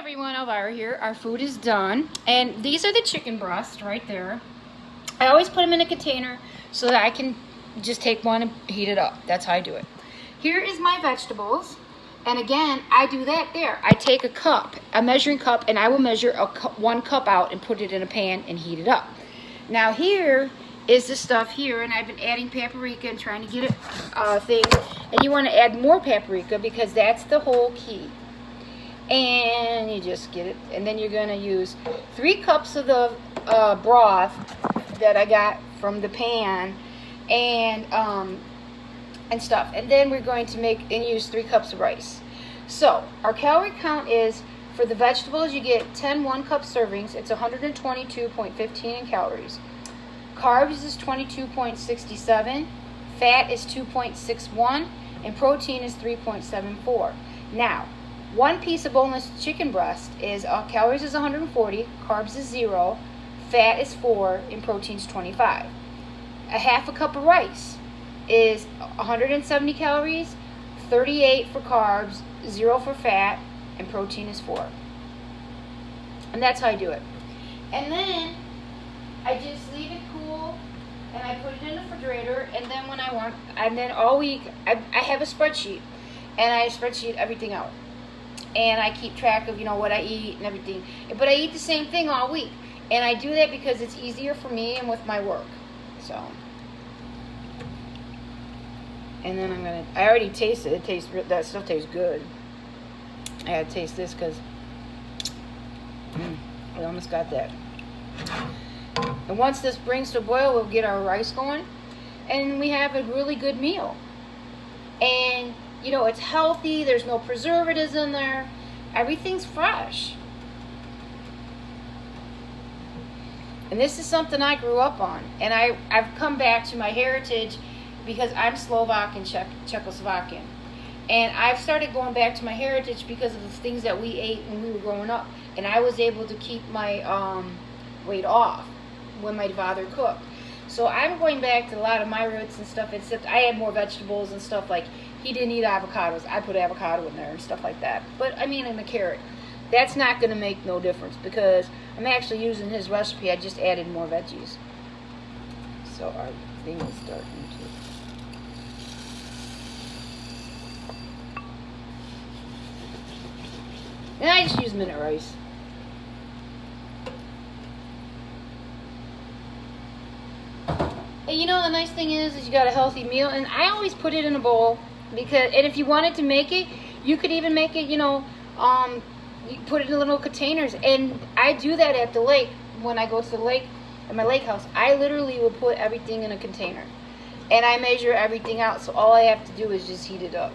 everyone, Elvira here. Our food is done, and these are the chicken breasts right there. I always put them in a container so that I can just take one and heat it up. That's how I do it. Here is my vegetables, and again, I do that there. I take a cup, a measuring cup, and I will measure 1 cup out and put it in a pan and heat it up. Now here is the stuff here, and I've been adding paprika and trying to get it thing. And you want to add more paprika because that's the whole key. And you just get it, and then you're going to use 3 cups of the broth that I got from the pan, and stuff. And then we're going to make and use 3 cups of rice. So our calorie count is, for the vegetables, you get 10 1-cup servings. It's 122.15 in calories. Carbs is 22.67. Fat is 2.61, and protein is 3.74. Now, 1 piece of boneless chicken breast is calories is 140, carbs is 0, fat is 4, and protein is 25. A half a cup of rice is 170 calories, 38 for carbs, 0 for fat, and protein is 4. And that's how I do it. And then I just leave it cool, and I put it in the refrigerator, and then when I want, and then all week I have a spreadsheet, and I spreadsheet everything out. And I keep track of, what I eat and everything. But I eat the same thing all week. And I do that because it's easier for me and with my work. So. And then I already tasted it. That still tastes good. I had to taste this because I almost got that. And once this brings to a boil, we'll get our rice going. And we have a really good meal. And it's healthy. There's no preservatives in there. Everything's fresh. And this is something I grew up on. And I've come back to my heritage because I'm Slovak and Czechoslovakian. And I've started going back to my heritage because of the things that we ate when we were growing up. And I was able to keep my weight off when my father cooked. So I'm going back to a lot of my roots and stuff, except I had more vegetables and stuff. Like, he didn't eat avocados. I put avocado in there and stuff like that. But, and the carrot. That's not going to make no difference because I'm actually using his recipe. I just added more veggies. So our thing is starting to... And I just use minute rice. And the nice thing is you got a healthy meal. And I always put it in a bowl. And if you wanted to make it, you could even make it, you put it in little containers. And I do that at the lake. When I go to the lake, at my lake house, I literally will put everything in a container. And I measure everything out. So all I have to do is just heat it up.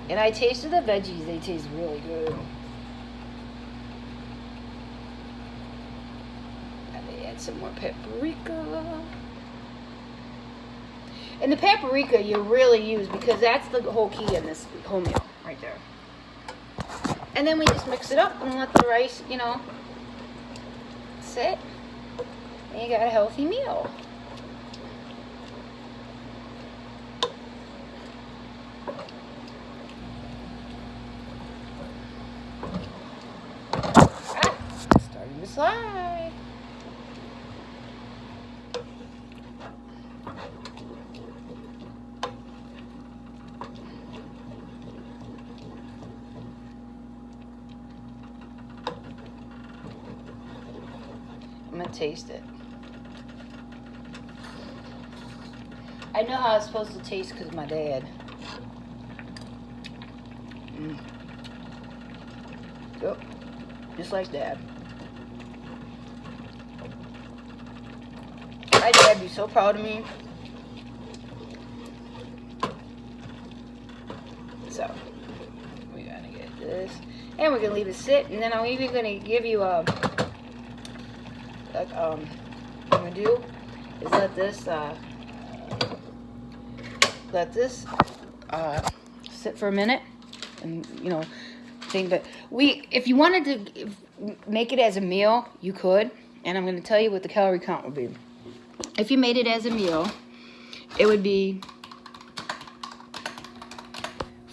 And I tasted the veggies. They taste really good. Some more paprika. And the paprika you really use because that's the whole key in this whole meal right there. And then we just mix it up and let the rice, sit. And you got a healthy meal. Starting to slide. I'm going to taste it. I know how it's supposed to taste because of my dad. Yep. Just like Dad. My dad would be so proud of me. So, we're going to get this. And we're going to leave it sit. And then I'm even going to give you a... what I'm going to do is let this sit for a minute and thing. But if you wanted to make it as a meal, you could. And I'm going to tell you what the calorie count would be. If you made it as a meal, it would be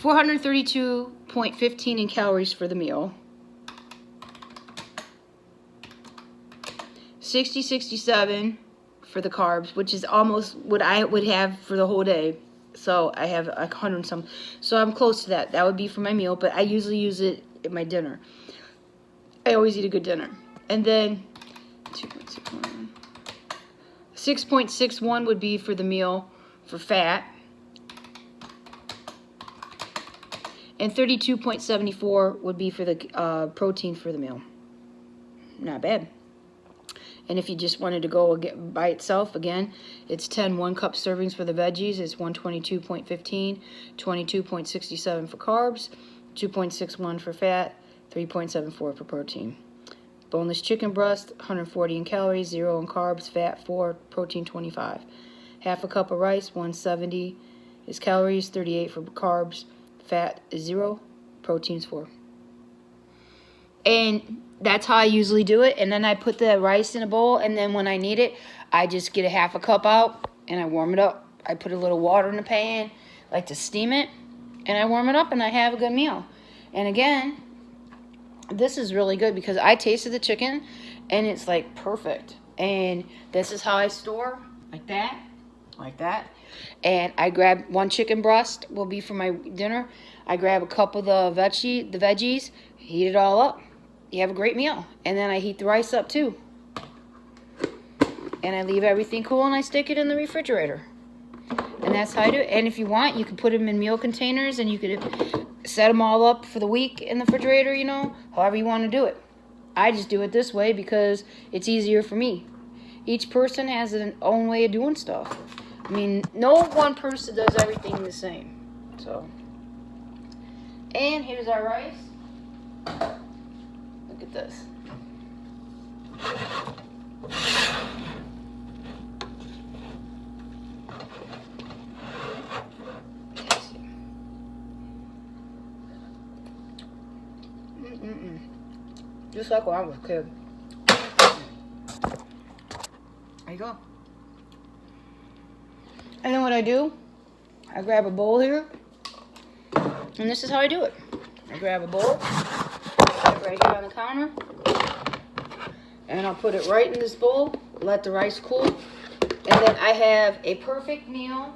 432.15 in calories for the meal. 67 for the carbs, which is almost what I would have for the whole day. So I have 100 and some. So I'm close to that. That would be for my meal, but I usually use it at my dinner. I always eat a good dinner. And then 2.61. 6.61 would be for the meal for fat. And 32.74 would be for the protein for the meal. Not bad. And if you just wanted to go by itself, again, it's 10 1-cup servings for the veggies. It's 122.15, 22.67 for carbs, 2.61 for fat, 3.74 for protein. Boneless chicken breast, 140 in calories, 0 in carbs, fat 4, protein 25. Half a cup of rice, 170 is calories, 38 for carbs, fat is 0, protein's 4. And that's how I usually do it. And then I put the rice in a bowl, and then when I need it, I just get a half a cup out and I warm it up. I put a little water in the pan, like to steam it, and I warm it up and I have a good meal. And again, this is really good because I tasted the chicken and it's like perfect. And this is how I store, like that, like that. And I grab 1 chicken breast, will be for my dinner. I grab a cup of the veggies, heat it all up. You have a great meal. And then I heat the rice up too. And I leave everything cool and I stick it in the refrigerator. And that's how I do it. And if you want, you can put them in meal containers and you could set them all up for the week in the refrigerator, you know, however you want to do it. I just do it this way because it's easier for me. Each person has their own way of doing stuff. I mean, no one person does everything the same. So, and here's our rice. Look at this. Just like when I was a kid. There you go. And then what I do, I grab a bowl here, and this is how I do it. I grab a bowl, put it right here on the counter, and I'll put it right in this bowl, let the rice cool, and then I have a perfect meal,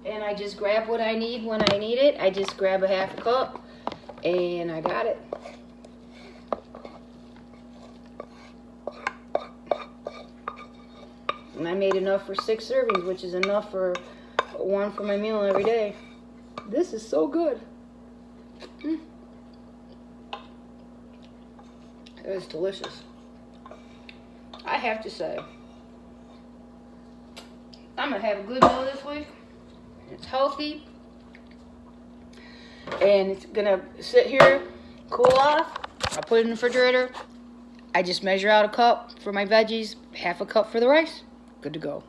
and I just grab what I need when I need it. I just grab a half a cup, and I got it. And I made enough for 6 servings, which is enough for 1 for my meal every day. This is so good. It is delicious. I have to say, I'm going to have a good meal this week. It's healthy. And it's going to sit here, cool off. I put it in the refrigerator. I just measure out a cup for my veggies, half a cup for the rice. Good to go.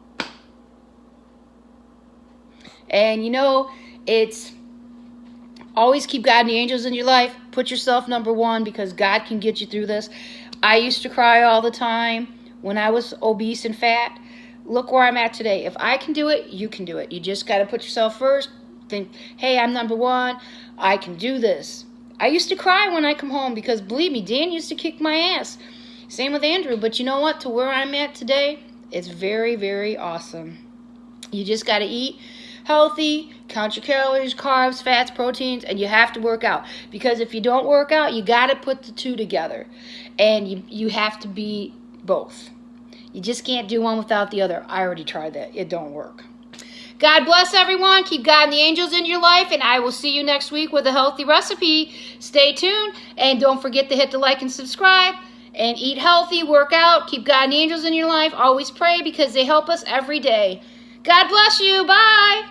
And you know, it's always keep God and the angels in your life. Put yourself number 1 because God can get you through this. I used to cry all the time when I was obese and fat. Look where I'm at today. If I can do it, you can do it. You just got to put yourself first. Think, hey, I'm number 1. I can do this. I used to cry when I come home because, believe me, Dan used to kick my ass. Same with Andrew. But you know what? To where I'm at today, it's very, very awesome. You just got to eat healthy, count your calories, carbs, fats, proteins, and you have to work out. Because if you don't work out, you got to put the 2 together. And you have to be both. You just can't do one without the other. I already tried that. It don't work. God bless everyone. Keep God and the angels in your life, and I will see you next week with a healthy recipe. Stay tuned, and don't forget to hit the like and subscribe. And eat healthy, work out, keep God and the angels in your life. Always pray because they help us every day. God bless you. Bye.